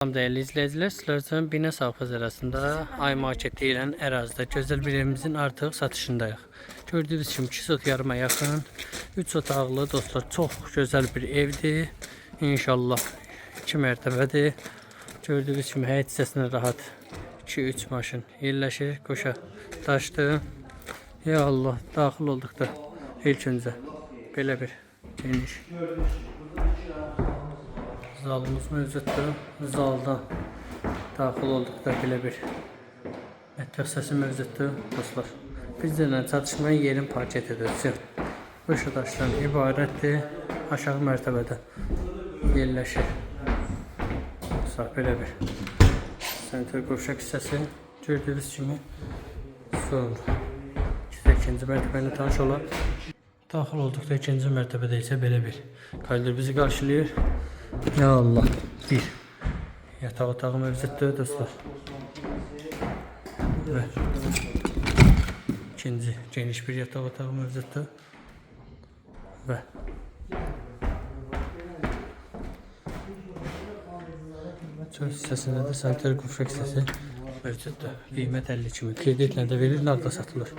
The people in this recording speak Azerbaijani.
Salam değerli izleyiciler, sizler üçün Bina Savxız arasında Ay Marketi ilə ərazidə gözəl bir evimizin artıq satışındayıq. Gördüğünüz kimi 2 sot yarıma yaxın, 3 otaqlı dostlar, çox gözəl bir evdir. İnşallah 2 mərtəbədir. Gördüğünüz kimi həyət hissəsinə rahat 2-3 maşın yerləşir. Qoşa daşdı. Ya Allah, daxil olduqda ilk öncə belə bir geniş zalımız mövcuddur. Zalda daxil olduqda belə bir mətbəx səsi mövcuddur dostlar. Bizlərlə çatışmayan yerin parket edilsin. Qoşa daşdan ibarətdir. Aşağı mərtəbədə yerləşir. Dostlar, belə bir sentr qovşaq hissəsi gördüyünüz kimi sonra ikinci mərtəbəni tanış olaq. Daxil olduqda ikinci mərtəbədə isə belə bir koridor bizi qarşılayır. Ya Allah, bir yataq otağı mövcuddur dostlar. Və ikinci geniş bir yataq otağı mövcuddur. Və çöl hissəsində də sentr qovşaq hissəsi mövcuddur. Qiymət 52 min. Kreditlə də verilir, nağda satılır.